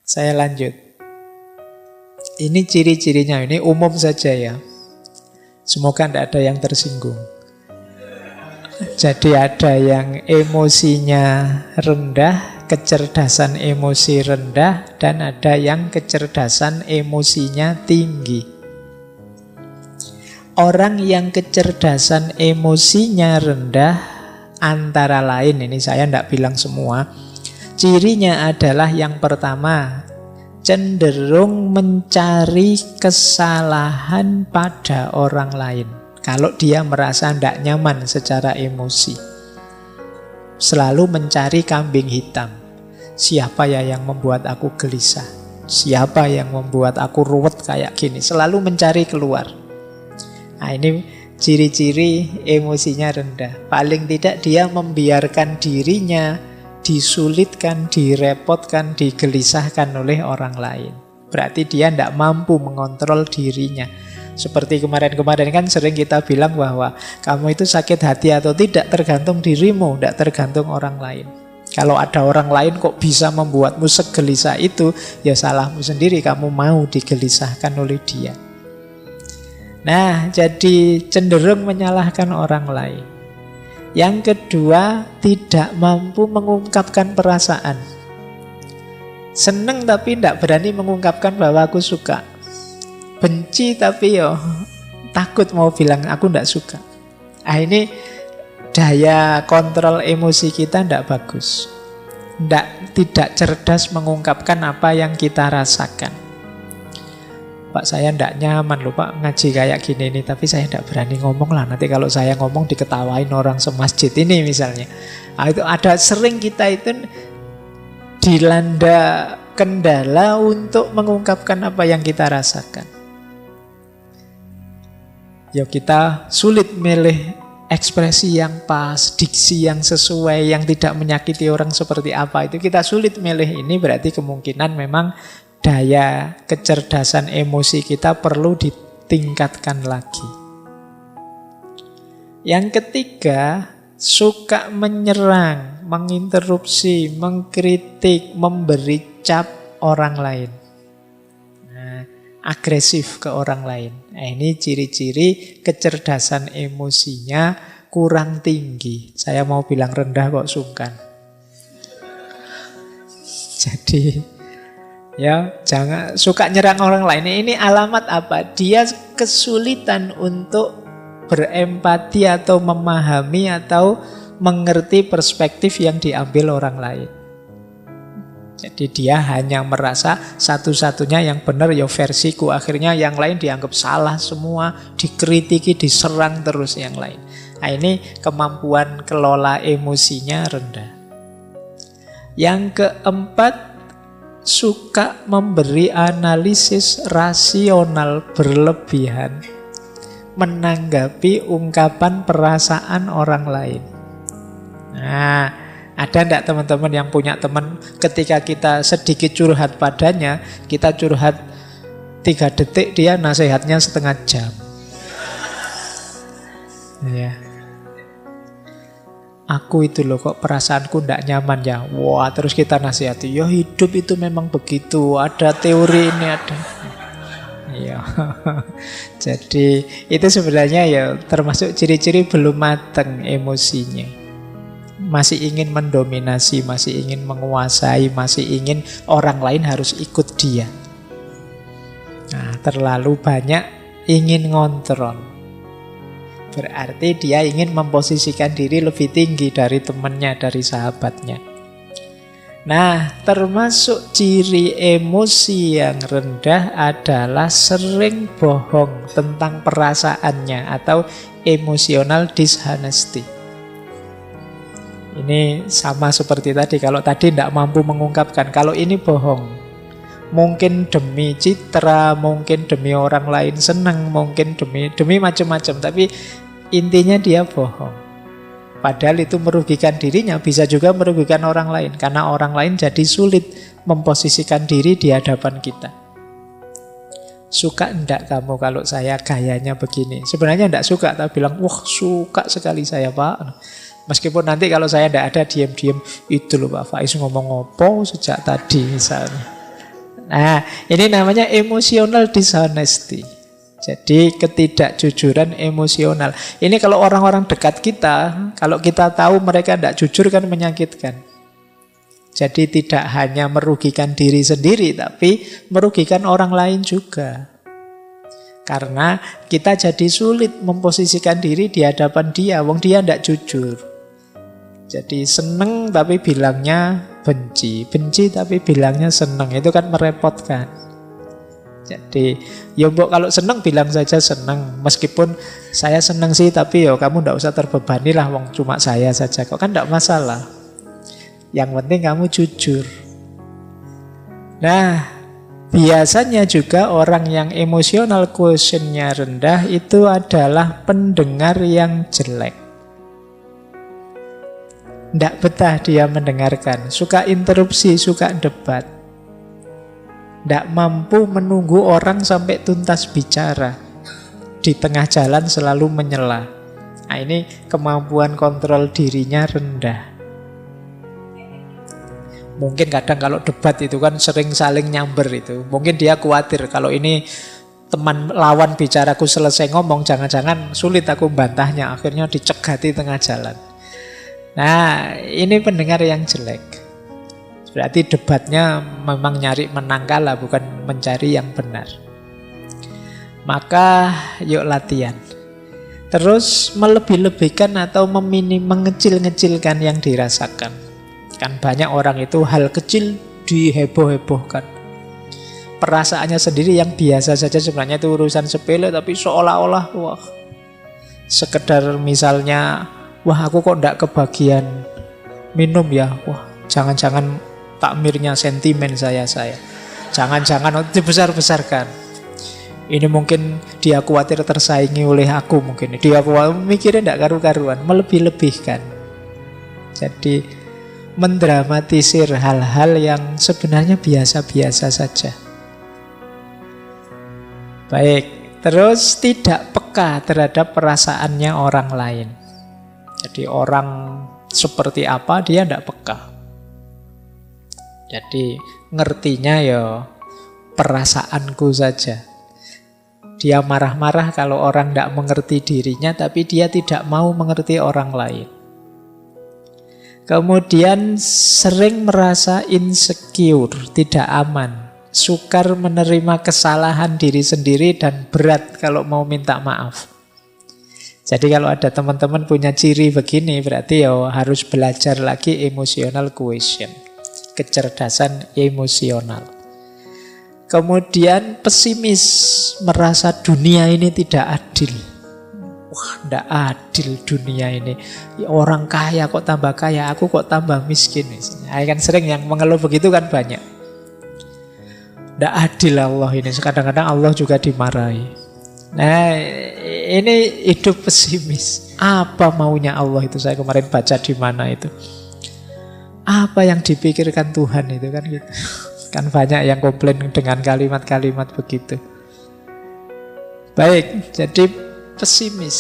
Saya lanjut. Ini ciri-cirinya, ini umum saja ya. Semoga tidak ada yang tersinggung. Jadi ada yang emosinya rendah, kecerdasan emosi rendah, dan ada yang kecerdasan emosinya tinggi. Orang yang kecerdasan emosinya rendah, antara lain, ini saya tidak bilang semua, cirinya adalah yang pertama, cenderung mencari kesalahan pada orang lain. Kalau dia merasa tidak nyaman secara emosi, selalu mencari kambing hitam. Siapa ya yang membuat aku gelisah? Siapa yang membuat aku ruwet kayak gini? Selalu mencari keluar. Nah, ini ciri-ciri emosinya rendah. Paling tidak dia membiarkan dirinya disulitkan, direpotkan, digelisahkan oleh orang lain. Berarti dia tidak mampu mengontrol dirinya. Seperti kemarin-kemarin kan sering kita bilang bahwa kamu itu sakit hati atau tidak tergantung dirimu, tidak tergantung orang lain. Kalau ada orang lain kok bisa membuatmu segelisah itu, ya salahmu sendiri, kamu mau digelisahkan oleh dia. Nah, jadi cenderung menyalahkan orang lain. Yang kedua, tidak mampu mengungkapkan perasaan. Seneng tapi tidak berani mengungkapkan bahwa aku suka. Benci tapi takut mau bilang aku tidak suka. Nah, ini daya kontrol emosi kita tidak bagus. Tidak cerdas mengungkapkan apa yang kita rasakan. Pak, saya tidak nyaman loh Pak ngaji kayak gini nih, tapi saya tidak berani ngomong lah. Nanti kalau saya ngomong diketawain orang semasjid ini misalnya. Nah, itu ada sering kita itu dilanda kendala untuk mengungkapkan apa yang kita rasakan. Ya kita sulit milih ekspresi yang pas, diksi yang sesuai, yang tidak menyakiti orang seperti apa. Itu kita sulit milih. Ini berarti kemungkinan memang daya kecerdasan emosi kita perlu ditingkatkan lagi. Yang ketiga, suka menyerang, menginterupsi, mengkritik, memberi cap orang lain. Nah, agresif ke orang lain. Nah, ini ciri-ciri kecerdasan emosinya kurang tinggi. Saya mau bilang rendah kok sungkan. Jadi ya, jangan suka nyerang orang lain. Ini alamat apa? Dia kesulitan untuk berempati atau memahami atau mengerti perspektif yang diambil orang lain. Jadi dia hanya merasa satu-satunya yang benar ya versiku. Akhirnya yang lain dianggap salah semua, dikritiki, diserang terus yang lain. Nah, ini kemampuan kelola emosinya rendah. Yang keempat, suka memberi analisis rasional berlebihan menanggapi ungkapan perasaan orang lain. Nah, ada enggak teman-teman yang punya teman ketika kita sedikit curhat padanya, kita curhat 3 detik, dia nasihatnya setengah jam. Ya. Aku itu loh kok perasaanku ndak nyaman ya. Wah, terus kita nasihati, ya hidup itu memang begitu, ada teori ini ada. Iya. Jadi itu sebenarnya ya termasuk ciri-ciri belum matang emosinya. Masih ingin mendominasi, masih ingin menguasai, masih ingin orang lain harus ikut dia. Nah, terlalu banyak ingin ngontrol. Berarti dia ingin memposisikan diri lebih tinggi dari temannya, dari sahabatnya. Nah, termasuk ciri emosi yang rendah adalah sering bohong tentang perasaannya atau emotional dishonesty. Ini sama seperti tadi. Kalau tadi tidak mampu mengungkapkan, kalau ini bohong. Mungkin demi citra, mungkin demi orang lain senang, mungkin demi macam-macam. Tapi intinya dia bohong. Padahal itu merugikan dirinya, bisa juga merugikan orang lain. Karena orang lain jadi sulit memposisikan diri di hadapan kita. Suka enggak kamu kalau saya gayanya begini? Sebenarnya enggak suka, tapi bilang, wah suka sekali saya Pak. Meskipun nanti kalau saya enggak ada, diam-diam, itu loh Pak Faiz ngomong apa sejak tadi misalnya. Nah, ini namanya emotional dishonesty. Jadi ketidakjujuran emosional. Ini kalau orang-orang dekat kita, kalau kita tahu mereka tidak jujur kan menyakitkan. Jadi tidak hanya merugikan diri sendiri, tapi merugikan orang lain juga. Karena kita jadi sulit memposisikan diri di hadapan dia, wong dia tidak jujur. Jadi seneng tapi bilangnya benci, benci tapi bilangnya seneng, itu kan merepotkan. Jadi, ya mbok kalau seneng bilang saja seneng. Meskipun saya seneng sih, tapi ya kamu ndak usah terbebani lah, wong cuma saya saja. Kok kan ndak masalah. Yang penting kamu jujur. Nah, biasanya juga orang yang emotional quotient-nya rendah itu adalah pendengar yang jelek. Ndak betah dia mendengarkan, suka interupsi, suka debat. Tidak mampu menunggu orang sampai tuntas bicara. Di tengah jalan selalu menyela. Nah, ini kemampuan kontrol dirinya rendah. Mungkin kadang kalau debat itu kan sering saling nyamber itu. Mungkin dia khawatir kalau ini teman lawan bicaraku selesai ngomong, jangan-jangan sulit aku bantahnya. Akhirnya dicegati tengah jalan. Nah, ini pendengar yang jelek. Berarti debatnya memang nyari menang kalah, bukan mencari yang benar. Maka yuk latihan. Terus melebih-lebihkan atau mengecil-ngecilkan yang dirasakan. Kan banyak orang itu hal kecil diheboh-hebohkan. Perasaannya sendiri yang biasa saja sebenarnya itu urusan sepele, tapi seolah-olah wah, sekedar misalnya, wah aku kok enggak kebagian minum ya, wah jangan-jangan takmirnya sentimen saya. Jangan-jangan dibesar-besarkan. Ini mungkin dia khawatir tersaingi oleh aku mungkin. Dia khawatir mikirnya tidak karu-karuan, melebih-lebihkan. Jadi mendramatisir hal-hal yang sebenarnya biasa-biasa saja. Baik, terus tidak peka terhadap perasaannya orang lain. Jadi orang seperti apa dia tidak peka. Jadi ngertinya ya perasaanku saja. Dia marah-marah kalau orang tidak mengerti dirinya, tapi dia tidak mau mengerti orang lain. Kemudian sering merasa insecure, tidak aman, sukar menerima kesalahan diri sendiri dan berat kalau mau minta maaf. Jadi kalau ada teman-teman punya ciri begini, berarti ya harus belajar lagi emotional quotient. Kecerdasan emosional. Kemudian pesimis, merasa dunia ini tidak adil. Wah, tidak adil dunia ini. Orang kaya kok tambah kaya, aku kok tambah miskin. Kan sering yang mengeluh begitu kan banyak. Tidak adil Allah ini. Kadang-kadang Allah juga dimarahi. Nah, ini hidup pesimis. Apa maunya Allah itu? Saya kemarin baca di mana itu. Apa yang dipikirkan Tuhan itu kan gitu. Kan banyak yang komplain dengan kalimat-kalimat begitu. Baik, jadi pesimis,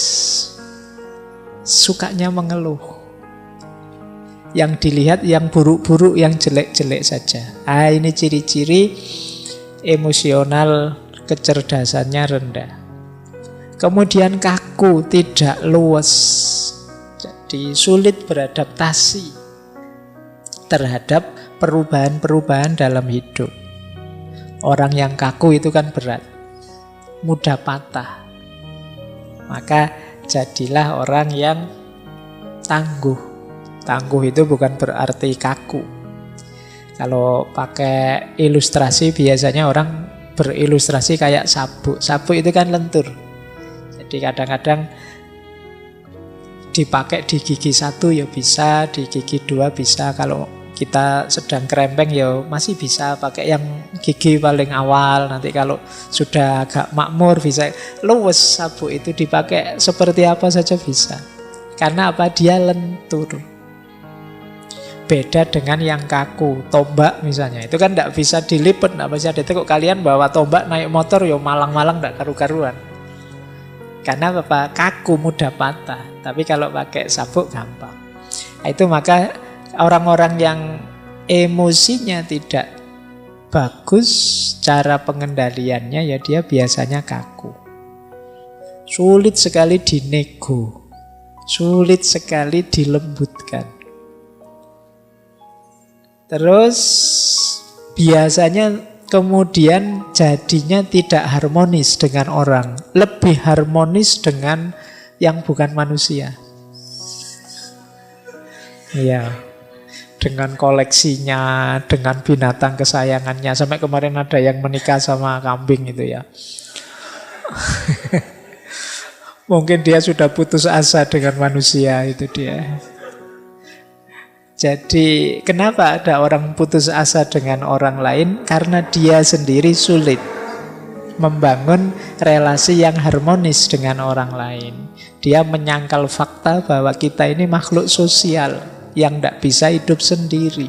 sukanya mengeluh. Yang dilihat yang buruk-buruk, yang jelek-jelek saja. Ini ciri-ciri emosional kecerdasannya rendah. Kemudian kaku, tidak luwes. Jadi sulit beradaptasi terhadap perubahan-perubahan dalam hidup. Orang yang kaku itu kan berat, mudah patah. Maka jadilah orang yang tangguh. Tangguh itu bukan berarti kaku. Kalau pakai ilustrasi biasanya orang berilustrasi kayak sabuk. Sabuk itu kan lentur. Jadi kadang-kadang dipakai di gigi satu ya bisa, di gigi dua bisa. Kalau kita sedang kerempeng ya masih bisa pakai yang gigi paling awal. Nanti kalau sudah agak makmur bisa luwes, sabuk itu dipakai seperti apa saja bisa. Karena apa? Dia lentur. Beda dengan yang kaku. Tombak misalnya, itu kan tidak bisa dilipat, tidak bisa ditekuk. Kalian bawa tombak naik motor ya malang-malang tidak karu-karuan. Karena apa? Kaku, mudah patah. Tapi kalau pakai sabuk gampang. Itu maka orang-orang yang emosinya tidak bagus cara pengendaliannya, ya dia biasanya kaku. Sulit sekali dinego, sulit sekali dilembutkan. Terus biasanya kemudian jadinya tidak harmonis dengan orang, lebih harmonis dengan yang bukan manusia. Iya, dengan koleksinya, dengan binatang kesayangannya. Sampai kemarin ada yang menikah sama kambing itu ya. Mungkin dia sudah putus asa dengan manusia, itu dia. Jadi kenapa ada orang putus asa dengan orang lain? Karena dia sendiri sulit membangun relasi yang harmonis dengan orang lain. Dia menyangkal fakta bahwa kita ini makhluk sosial yang tidak bisa hidup sendiri.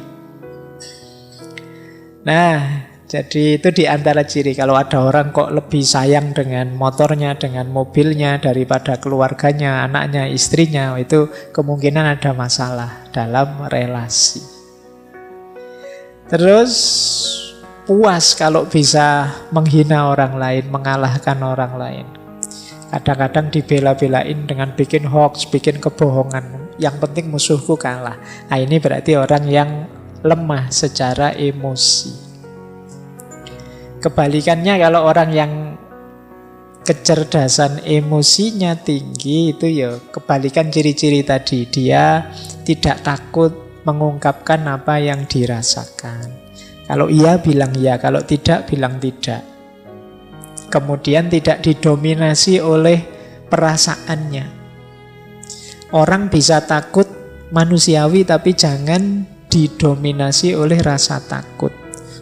Nah, jadi itu di antara ciri. Kalau ada orang kok lebih sayang dengan motornya, dengan mobilnya daripada keluarganya, anaknya, istrinya, itu kemungkinan ada masalah dalam relasi. Terus puas kalau bisa menghina orang lain, mengalahkan orang lain. Kadang-kadang dibela-belain dengan bikin hoax, bikin kebohongan. Yang penting musuhku kalah. Nah, ini berarti orang yang lemah secara emosi. Kebalikannya kalau orang yang kecerdasan emosinya tinggi, itu ya kebalikan ciri-ciri tadi. Dia tidak takut mengungkapkan apa yang dirasakan. Kalau iya bilang iya, kalau tidak bilang tidak. Kemudian tidak didominasi oleh perasaannya. Orang bisa takut manusiawi, tapi jangan didominasi oleh rasa takut.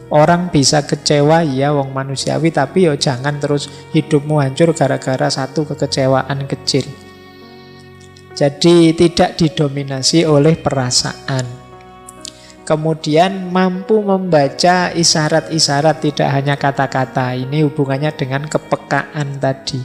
Orang bisa kecewa, ya wong manusiawi, tapi yo jangan terus hidupmu hancur gara-gara satu kekecewaan kecil. Jadi tidak didominasi oleh perasaan. Kemudian mampu membaca isyarat-isyarat, tidak hanya kata-kata. Ini hubungannya dengan kepekaan tadi.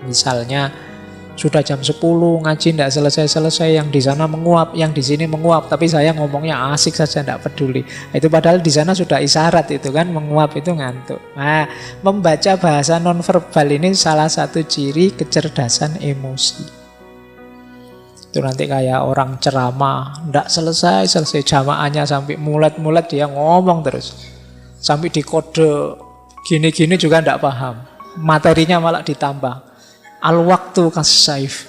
Misalnya sudah jam 10 ngaji tidak selesai-selesai, yang di sana menguap, yang di sini menguap, tapi saya ngomongnya asik saja, tidak peduli. Itu padahal di sana sudah isyarat itu kan, menguap itu ngantuk. Nah, membaca bahasa nonverbal ini salah satu ciri kecerdasan emosi. Itu nanti kayak orang ceramah, tidak selesai-selesai jamaahnya, sampai mulet-mulet dia ngomong terus. Sampai dikode gini-gini juga tidak paham. Materinya malah ditambah. Al-waktu kas-saif.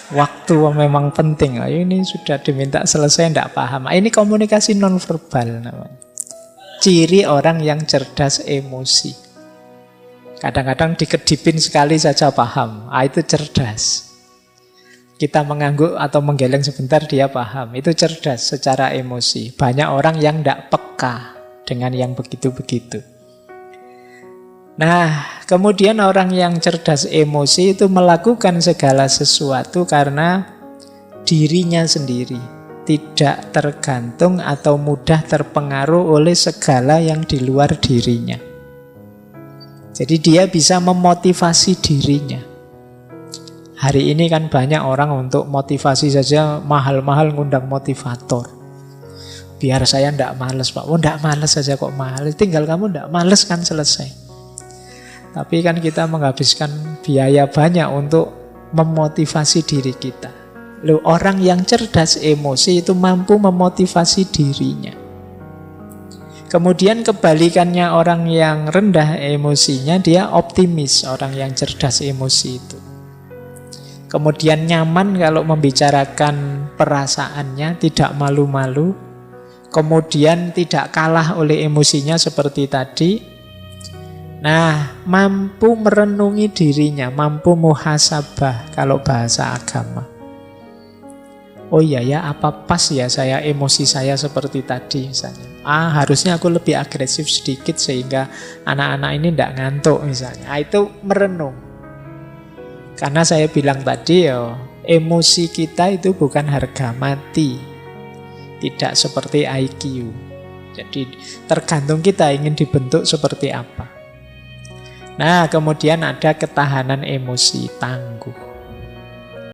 Waktu memang penting. Ini sudah diminta selesai, tidak paham. Ini komunikasi nonverbal namanya. Ciri orang yang cerdas emosi. Kadang-kadang dikedipin sekali saja paham. Itu cerdas. Kita mengangguk atau menggeleng sebentar dia paham. Itu cerdas secara emosi. Banyak orang yang tidak peka dengan yang begitu-begitu. Nah, kemudian orang yang cerdas emosi itu melakukan segala sesuatu karena dirinya sendiri. Tidak tergantung atau mudah terpengaruh oleh segala yang di luar dirinya. Jadi dia bisa memotivasi dirinya. Hari ini kan banyak orang untuk motivasi saja mahal-mahal ngundang motivator. Biar saya tidak males, Pak. Oh, tidak males saja kok mahal. Tinggal kamu tidak males kan selesai. Tapi kan kita menghabiskan biaya banyak untuk memotivasi diri kita. Loh, orang yang cerdas emosi itu mampu memotivasi dirinya. Kemudian kebalikannya orang yang rendah emosinya, dia optimis, orang yang cerdas emosi itu. Kemudian nyaman kalau membicarakan perasaannya, tidak malu-malu. Kemudian tidak kalah oleh emosinya seperti tadi. Nah, mampu merenungi dirinya, mampu muhasabah kalau bahasa agama. Oh iya ya, apa pas ya saya emosi saya seperti tadi misalnya. Harusnya aku lebih agresif sedikit sehingga anak-anak ini tidak ngantuk misalnya. Itu merenung. Karena saya bilang tadi ya, emosi kita itu bukan harga mati. Tidak seperti IQ. Jadi tergantung kita ingin dibentuk seperti apa. Nah, kemudian ada ketahanan emosi, tangguh.